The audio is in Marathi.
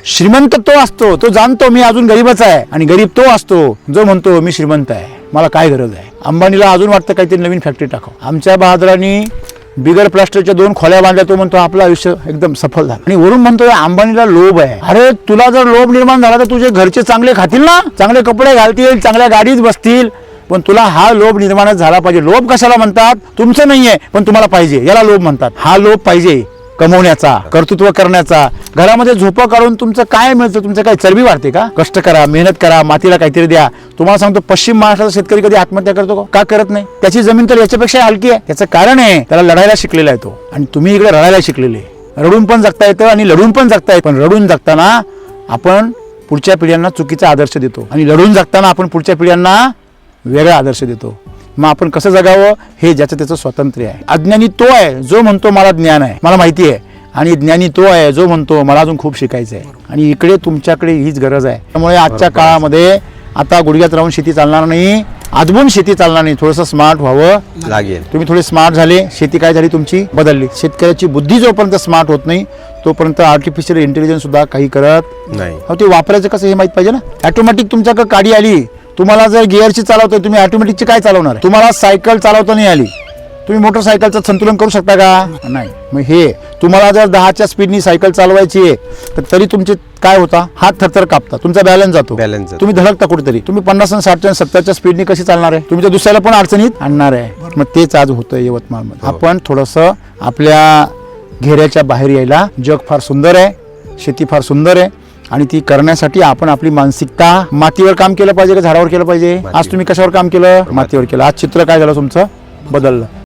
श्रीमंत तो असतो, तो जाणतो मी अजून गरीबच आहे, आणि गरीब तो असतो जो म्हणतो मी श्रीमंत आहे, मला काय गरज आहे. अंबानीला अजून वाटतं काहीतरी नवीन फॅक्टरी टाकावं. आमच्या बहादरांनी बिगर प्लास्टरच्या 2 खोल्या बांधल्या, तो म्हणतो आपलं आयुष्य एकदम सफल झालं. आणि वरून म्हणतोय अंबानीला लोभ आहे. अरे तुला जर लोभ निर्माण झाला तर तुझे घरचे चांगले खातील ना, चांगले कपडे घालतील, चांगल्या गाडीत बसतील, पण तुला हा लोभ निर्माणच झाला पाहिजे. लोभ कशाला म्हणतात? तुमचं नाहीये पण तुम्हाला पाहिजे, याला लोभ म्हणतात. हा लोभ पाहिजे कमवण्याचा, कर्तृत्व करण्याचा. घरामध्ये झोपा काढून तुमचं काय मिळतं? तुमचं काय चरबी वाढते का? कष्ट करा, मेहनत करा, मातीला काहीतरी द्या. तुम्हाला सांगतो पश्चिम महाराष्ट्राचा शेतकरी कधी आत्महत्या करतो का? करत नाही. त्याची जमीन तर याच्यापेक्षा हलकी आहे. त्याचं कारण आहे त्याला लढायला शिकलेला आहे तो, आणि तुम्ही इकडे रडायला शिकलेले. रडून पण जगता येतं आणि लढून पण जगता येतं. पण रडून जगताना आपण पुढच्या पिढ्यांना चुकीचा आदर्श देतो, आणि लढून जगताना आपण पुढच्या पिढ्यांना वेगळा आदर्श देतो. मग आपण कसं जगावं हे ज्याचं त्याचं स्वातंत्र्य आहे. अज्ञानी तो आहे जो म्हणतो मला ज्ञान आहे, मला माहिती आहे, आणि ज्ञानी तो आहे जो म्हणतो मला अजून खूप शिकायचं आहे. आणि इकडे तुमच्याकडे हीच गरज आहे. त्यामुळे आजच्या काळामध्ये आता गुडघ्यात राहून शेती चालणार नाही, आजबून शेती चालणार नाही. थोडंसं स्मार्ट व्हावं लागेल. तुम्ही थोडे स्मार्ट झाले, शेती काय झाली तुमची बदलली. शेतकऱ्याची बुद्धी जोपर्यंत स्मार्ट होत नाही तोपर्यंत आर्टिफिशियल इंटेलिजन्स सुद्धा काही करत नाही. ते वापरायचं कसं हे माहित पाहिजे ना. ऑटोमॅटिक तुमच्याकडे गाडी आली, तुम्हाला जर गिअरची चालवतोय, तुम्ही ऑटोमॅटिकची काय चालवणार? तुम्हाला सायकल चालवता नाही आली, तुम्ही मोटरसायकलचं संतुलन करू शकता का? नाही. मग हे तुम्हाला जर 10च्या स्पीडनी सायकल चालवायची आहे तर तरी तुमचे काय होता? हात थरथर कापता, तुमचा बॅलन्स जातो, तुम्ही धडकता कुठेतरी. तुम्ही 50 आणि 60 आणि 70च्या स्पीडनी कशी चालणार आहे? तुम्ही तर दुसऱ्याला पण अडचणीत आणणार आहे. मग तेच आज होतं यवतमाळमध्ये. आपण थोडंसं आपल्या घेऱ्याच्या बाहेर यायला. जग फार सुंदर आहे, शेती फार सुंदर आहे, आणि ती करण्यासाठी आपण आपली मानसिकता मातीवर काम केलं पाहिजे का झाडावर केलं पाहिजे? आज तुम्ही कशावर काम केलं? मातीवर केलं. आज चित्र काय झालं तुमचं? बदललं.